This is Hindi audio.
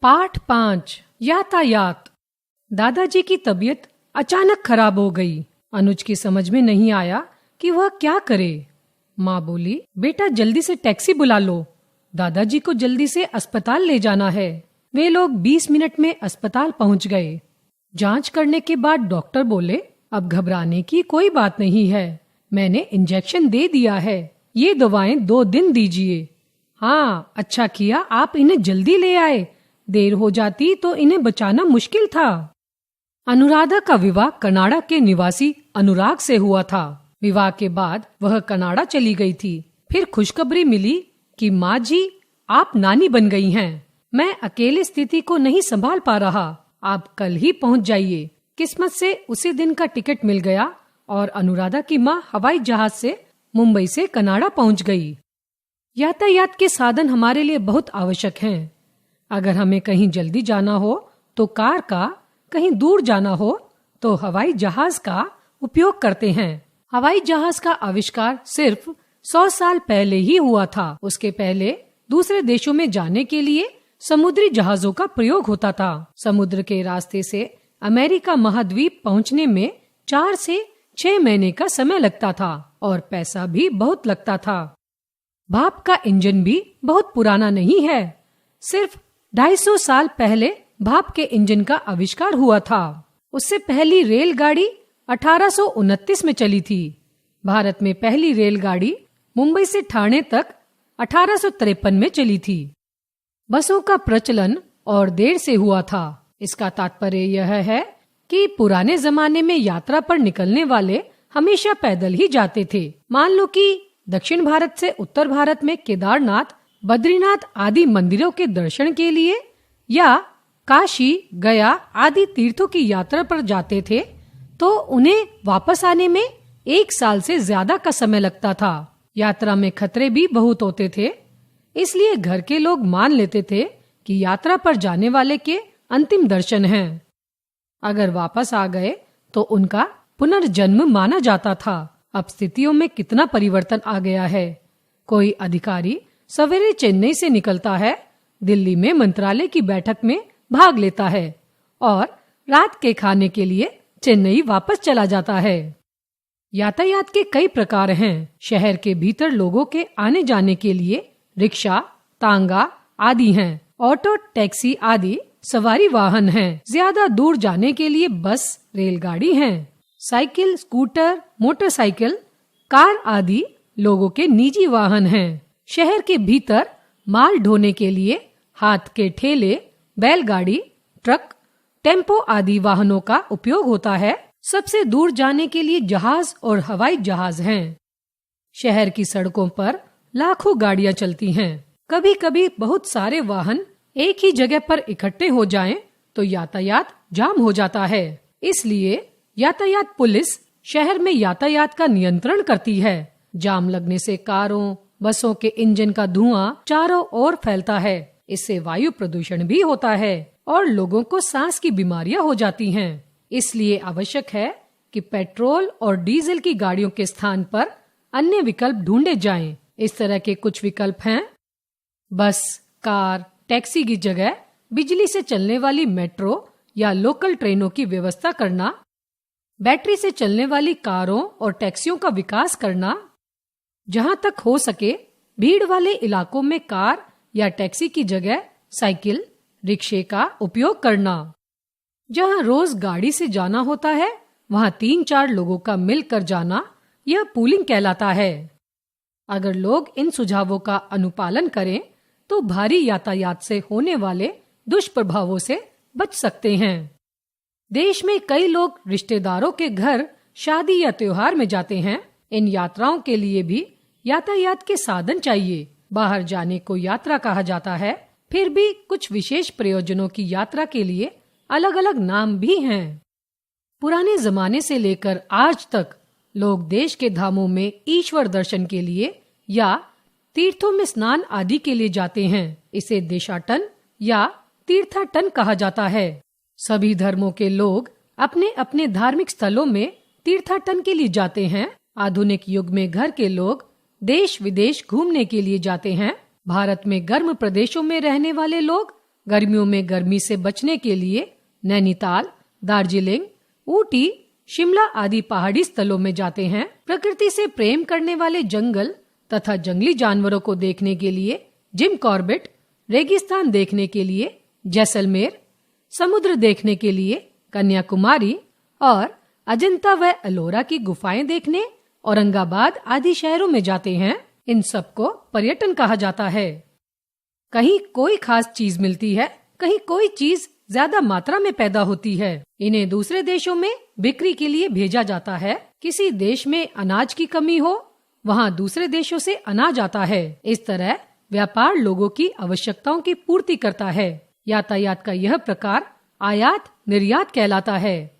पाठ 5 यातायात। दादाजी की तबीयत अचानक खराब हो गई। अनुज की समझ में नहीं आया कि वह क्या करे। माँ बोली, बेटा जल्दी से टैक्सी बुला लो, दादाजी को जल्दी से अस्पताल ले जाना है। वे लोग 20 मिनट में अस्पताल पहुँच गए। जांच करने के बाद डॉक्टर बोले, अब घबराने की कोई बात नहीं है, मैंने इंजेक्शन दे दिया है, ये दवाएं 2 दिन दीजिए। हाँ, अच्छा किया आप इन्हें जल्दी ले आए, देर हो जाती तो इन्हें बचाना मुश्किल था। अनुराधा का विवाह कनाडा के निवासी अनुराग से हुआ था। विवाह के बाद वह कनाडा चली गई थी। फिर खुशखबरी मिली कि माँ जी आप नानी बन गई हैं। मैं अकेले स्थिति को नहीं संभाल पा रहा, आप कल ही पहुँच जाइए। किस्मत से उसी दिन का टिकट मिल गया और अनुराधा की माँ हवाई जहाज से मुंबई से कनाडा पहुँच गई। यातायात के साधन हमारे लिए बहुत आवश्यक हैं। अगर हमें कहीं जल्दी जाना हो तो कार का, कहीं दूर जाना हो तो हवाई जहाज का उपयोग करते हैं। हवाई जहाज का आविष्कार सिर्फ 100 साल पहले ही हुआ था। उसके पहले दूसरे देशों में जाने के लिए समुद्री जहाजों का प्रयोग होता था। समुद्र के रास्ते से अमेरिका महाद्वीप पहुंचने में 4 से 6 महीने का समय लगता था और पैसा भी बहुत लगता था। भाप का इंजन भी बहुत पुराना नहीं है। सिर्फ 250 साल पहले भाप के इंजन का आविष्कार हुआ था। उससे पहली रेलगाड़ी 1829 में चली थी। भारत में पहली रेलगाड़ी मुंबई से ठाणे तक 1853 में चली थी। बसों का प्रचलन और देर से हुआ था। इसका तात्पर्य यह है कि पुराने जमाने में यात्रा पर निकलने वाले हमेशा पैदल ही जाते थे। मान लो कि दक्षिण भारत से उत्तर भारत में केदारनाथ, बद्रीनाथ आदि मंदिरों के दर्शन के लिए या काशी, गया आदि तीर्थों की यात्रा पर जाते थे तो उन्हें वापस आने में 1 साल से ज्यादा का समय लगता था। यात्रा में खतरे भी बहुत होते थे, इसलिए घर के लोग मान लेते थे कि यात्रा पर जाने वाले के अंतिम दर्शन हैं। अगर वापस आ गए तो उनका पुनर्जन्म माना जाता था। अब स्थितियों में कितना परिवर्तन आ गया है। कोई अधिकारी सवेरे चेन्नई से निकलता है, दिल्ली में मंत्रालय की बैठक में भाग लेता है और रात के खाने के लिए चेन्नई वापस चला जाता है। यातायात के कई प्रकार हैं। शहर के भीतर लोगों के आने जाने के लिए रिक्शा, तांगा आदि हैं। ऑटो, टैक्सी आदि सवारी वाहन हैं। ज्यादा दूर जाने के लिए बस, रेलगाड़ी हैं। साइकिल, स्कूटर, मोटरसाइकिल, कार आदि लोगों के निजी वाहन हैं। शहर के भीतर माल ढोने के लिए हाथ के ठेले, बैलगाड़ी, ट्रक, टेम्पो आदि वाहनों का उपयोग होता है। सबसे दूर जाने के लिए जहाज और हवाई जहाज हैं। शहर की सड़कों पर लाखों गाड़ियां चलती हैं। कभी कभी बहुत सारे वाहन एक ही जगह पर इकट्ठे हो जाएं तो यातायात जाम हो जाता है। इसलिए यातायात पुलिस शहर में यातायात का नियंत्रण करती है। जाम लगने से कारों, बसों के इंजन का धुआं चारों ओर फैलता है। इससे वायु प्रदूषण भी होता है और लोगों को सांस की बीमारियां हो जाती हैं। इसलिए आवश्यक है कि पेट्रोल और डीजल की गाड़ियों के स्थान पर अन्य विकल्प ढूंढे जाएं। इस तरह के कुछ विकल्प हैं: बस, कार, टैक्सी की जगह बिजली से चलने वाली मेट्रो या लोकल ट्रेनों की व्यवस्था करना, बैटरी से चलने वाली कारों और टैक्सियों का विकास करना, जहां तक हो सके भीड़ वाले इलाकों में कार या टैक्सी की जगह साइकिल, रिक्शे का उपयोग करना। जहां रोज गाड़ी से जाना होता है वहां 3-4 लोगों का मिलकर जाना, यह पूलिंग कहलाता है। अगर लोग इन सुझावों का अनुपालन करें तो भारी यातायात से होने वाले दुष्प्रभावों से बच सकते हैं। देश में कई लोग रिश्तेदारों के घर शादी या त्योहार में जाते हैं। इन यात्राओं के लिए भी यातायात के साधन चाहिए। बाहर जाने को यात्रा कहा जाता है, फिर भी कुछ विशेष प्रयोजनों की यात्रा के लिए अलग अलग नाम भी हैं। पुराने जमाने से लेकर आज तक लोग देश के धामों में ईश्वर दर्शन के लिए या तीर्थों में स्नान आदि के लिए जाते हैं। इसे देशाटन या तीर्थाटन कहा जाता है। सभी धर्मों के लोग अपने अपने धार्मिक स्थलों में तीर्थाटन के लिए जाते हैं। आधुनिक युग में घर के लोग देश विदेश घूमने के लिए जाते हैं। भारत में गर्म प्रदेशों में रहने वाले लोग गर्मियों में गर्मी से बचने के लिए नैनीताल, दार्जिलिंग, ऊटी, शिमला आदि पहाड़ी स्थलों में जाते हैं। प्रकृति से प्रेम करने वाले जंगल तथा जंगली जानवरों को देखने के लिए जिम कॉर्बेट, रेगिस्तान देखने के लिए जैसलमेर, समुद्र देखने के लिए कन्याकुमारी और अजंता व एलोरा की गुफाएं देखने औरंगाबाद आदि शहरों में जाते हैं। इन सबको पर्यटन कहा जाता है। कहीं कोई खास चीज मिलती है, कहीं कोई चीज ज्यादा मात्रा में पैदा होती है। इन्हें दूसरे देशों में बिक्री के लिए भेजा जाता है। किसी देश में अनाज की कमी हो, वहाँ दूसरे देशों से अनाज आता है। इस तरह व्यापार लोगों की आवश्यकताओं की पूर्ति करता है। यातायात का यह प्रकार आयात निर्यात कहलाता है।